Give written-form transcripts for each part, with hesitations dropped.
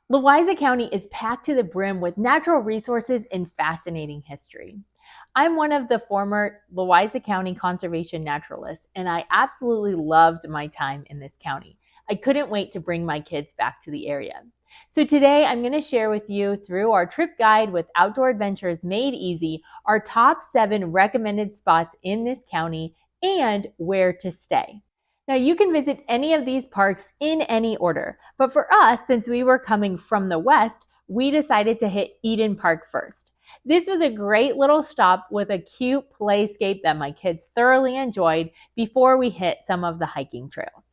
Louisa County is packed to the brim with natural resources and fascinating history. I'm one of the former Louisa County conservation naturalists, and I absolutely loved my time in this county. I couldn't wait to bring my kids back to the area. So today I'm going to share with you through our trip guide with Outdoor Adventures Made Easy, our top 7 recommended spots in this county and where to stay. Now, you can visit any of these parks in any order, but for us, since we were coming from the west, we decided to hit Eden Park first. This was a great little stop with a cute playscape that my kids thoroughly enjoyed before we hit some of the hiking trails.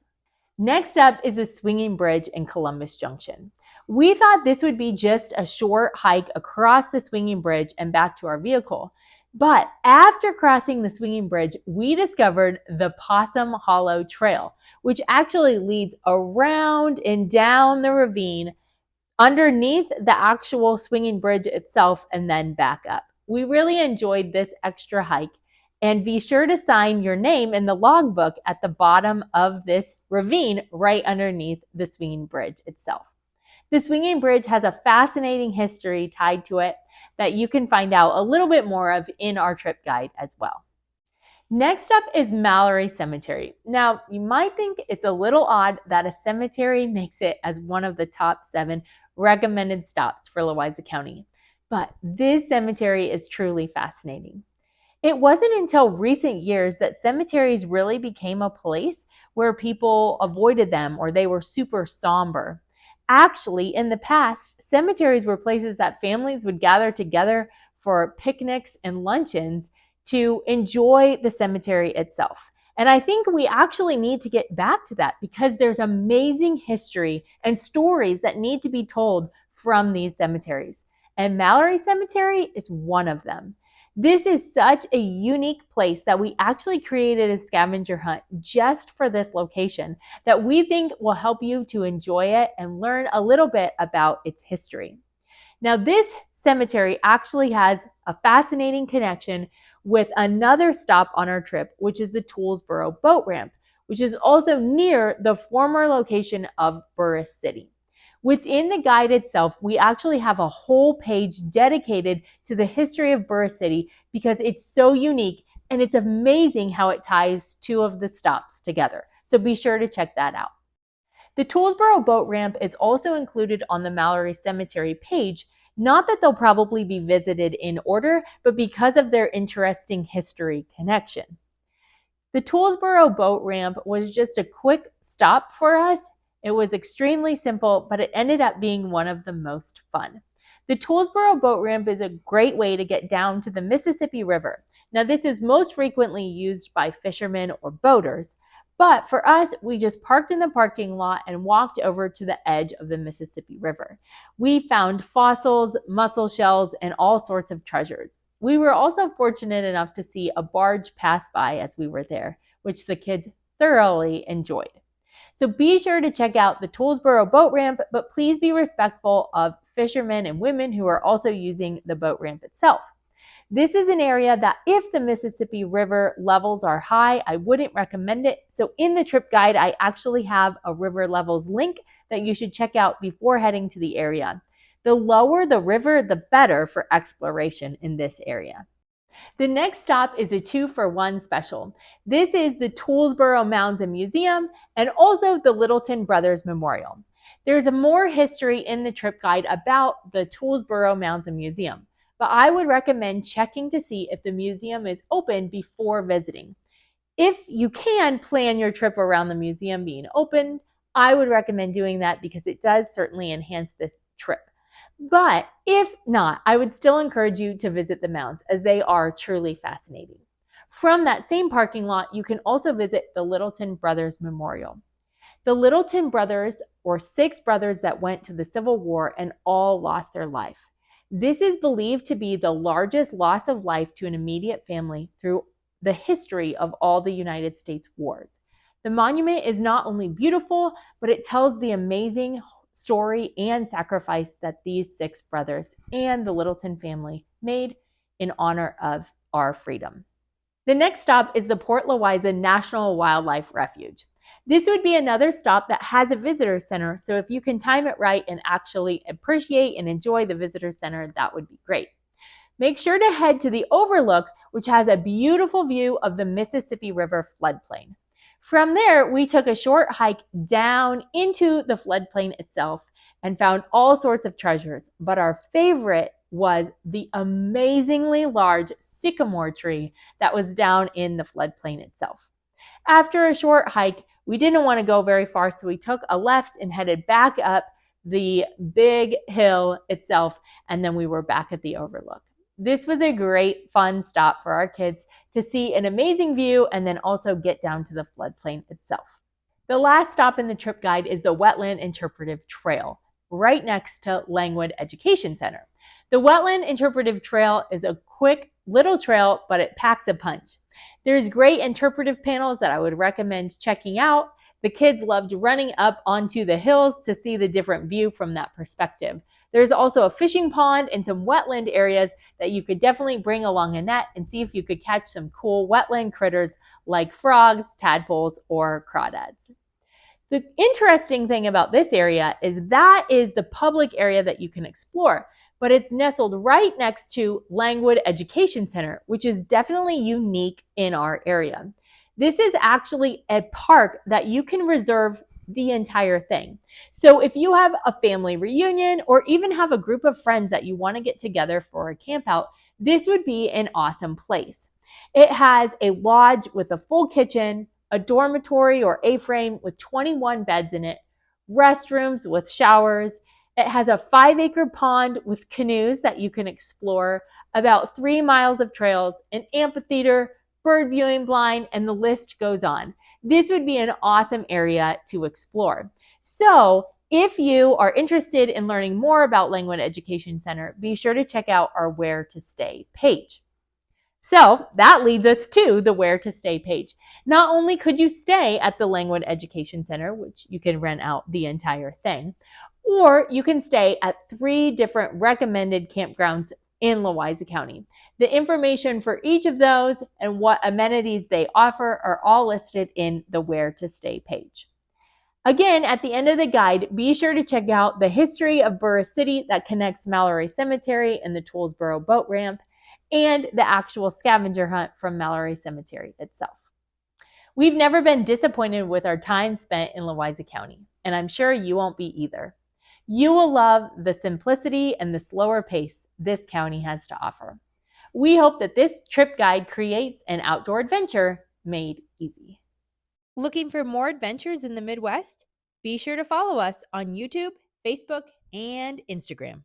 Next up is the swinging bridge in Columbus Junction. We thought this would be just a short hike across the swinging bridge and back to our vehicle. But after crossing the swinging bridge, we discovered the Possum Hollow Trail, which actually leads around and down the ravine underneath the actual swinging bridge itself and then back up. We really enjoyed this extra hike, and be sure to sign your name in the logbook at the bottom of this ravine right underneath the swinging bridge itself. The swinging bridge has a fascinating history tied to it that you can find out a little bit more of in our trip guide as well. Next up is Mallory Cemetery. Now, you might think it's a little odd that a cemetery makes it as one of the top 7 recommended stops for Louisa County, but this cemetery is truly fascinating. It wasn't until recent years that cemeteries really became a place where people avoided them or they were super somber. Actually, in the past, cemeteries were places that families would gather together for picnics and luncheons to enjoy the cemetery itself. And I think we actually need to get back to that because there's amazing history and stories that need to be told from these cemeteries. And Mallory Cemetery is one of them. This is such a unique place that we actually created a scavenger hunt just for this location that we think will help you to enjoy it and learn a little bit about its history. Now, this cemetery actually has a fascinating connection with another stop on our trip, which is the Toolesboro boat ramp, which is also near the former location of Burris City. Within the guide itself, we actually have a whole page dedicated to the history of Burris City because it's so unique and it's amazing how it ties 2 of the stops together. So be sure to check that out. The Toolesboro boat ramp is also included on the Mallory Cemetery page, not that they'll probably be visited in order, but because of their interesting history connection. The Toolesboro boat ramp was just a quick stop for us. It was extremely simple, but it ended up being one of the most fun. The Toolesboro boat ramp is a great way to get down to the Mississippi River. Now, this is most frequently used by fishermen or boaters, but for us, we just parked in the parking lot and walked over to the edge of the Mississippi River. We found fossils, mussel shells, and all sorts of treasures. We were also fortunate enough to see a barge pass by as we were there, which the kids thoroughly enjoyed. So be sure to check out the Toolesboro boat ramp, but please be respectful of fishermen and women who are also using the boat ramp itself. This is an area that if the Mississippi River levels are high, I wouldn't recommend it. So in the trip guide, I actually have a river levels link that you should check out before heading to the area. The lower the river, the better for exploration in this area. The next stop is a 2-for-1 special. This is the Toolesboro Mounds and Museum and also the Littleton Brothers Memorial. There's more history in the trip guide about the Toolesboro Mounds and Museum, but I would recommend checking to see if the museum is open before visiting. If you can plan your trip around the museum being open, I would recommend doing that because it does certainly enhance this trip. But if not, I would still encourage you to visit the mounds as they are truly fascinating. From that same parking lot, you can also visit the Littleton Brothers Memorial. The Littleton brothers were 6 brothers that went to the Civil War and all lost their life. This is believed to be the largest loss of life to an immediate family through the history of all the United States wars. The monument is not only beautiful, but it tells the amazing story and sacrifice that these 6 brothers and the Littleton family made in honor of our freedom. The next stop is the Port Louisa National Wildlife Refuge. This would be another stop that has a visitor center, so if you can time it right and actually appreciate and enjoy the visitor center, that would be great. Make sure to head to the Overlook, which has a beautiful view of the Mississippi River floodplain. From there, we took a short hike down into the floodplain itself and found all sorts of treasures, but our favorite was the amazingly large sycamore tree that was down in the floodplain itself. After a short hike, we didn't want to go very far, so we took a left and headed back up the big hill itself, and then we were back at the Overlook. This was a great, fun stop for our kids to see an amazing view and then also get down to the floodplain itself. The last stop in the trip guide is the Wetland Interpretive Trail, right next to Langwood Education Center. The Wetland Interpretive Trail is a quick little trail, but it packs a punch. There's great interpretive panels that I would recommend checking out. The kids loved running up onto the hills to see the different view from that perspective. There's also a fishing pond and some wetland areas that you could definitely bring along a net and see if you could catch some cool wetland critters like frogs, tadpoles, or crawdads. The interesting thing about this area is that is the public area that you can explore, but it's nestled right next to Langwood Education Center, which is definitely unique in our area. This is actually a park that you can reserve the entire thing. So if you have a family reunion or even have a group of friends that you want to get together for a camp out, this would be an awesome place. It has a lodge with a full kitchen, a dormitory or A-frame with 21 beds in it, restrooms with showers. It has a 5-acre pond with canoes that you can explore, about 3 miles of trails, an amphitheater, bird viewing blind, and the list goes on. This would be an awesome area to explore. So if you are interested in learning more about Langwood Education Center, be sure to check out our Where to Stay page. So that leads us to the Where to Stay page. Not only could you stay at the Langwood Education Center, which you can rent out the entire thing, or you can stay at 3 different recommended campgrounds in Louisa County. The information for each of those and what amenities they offer are all listed in the Where to Stay page. Again, at the end of the guide, be sure to check out the history of Burris City that connects Mallory Cemetery and the Toolesboro boat ramp, and the actual scavenger hunt from Mallory Cemetery itself. We've never been disappointed with our time spent in Louisa County, and I'm sure you won't be either. You will love the simplicity and the slower pace this county has to offer. We hope that this trip guide creates an outdoor adventure made easy. Looking for more adventures in the Midwest? Be sure to follow us on YouTube, Facebook, and Instagram.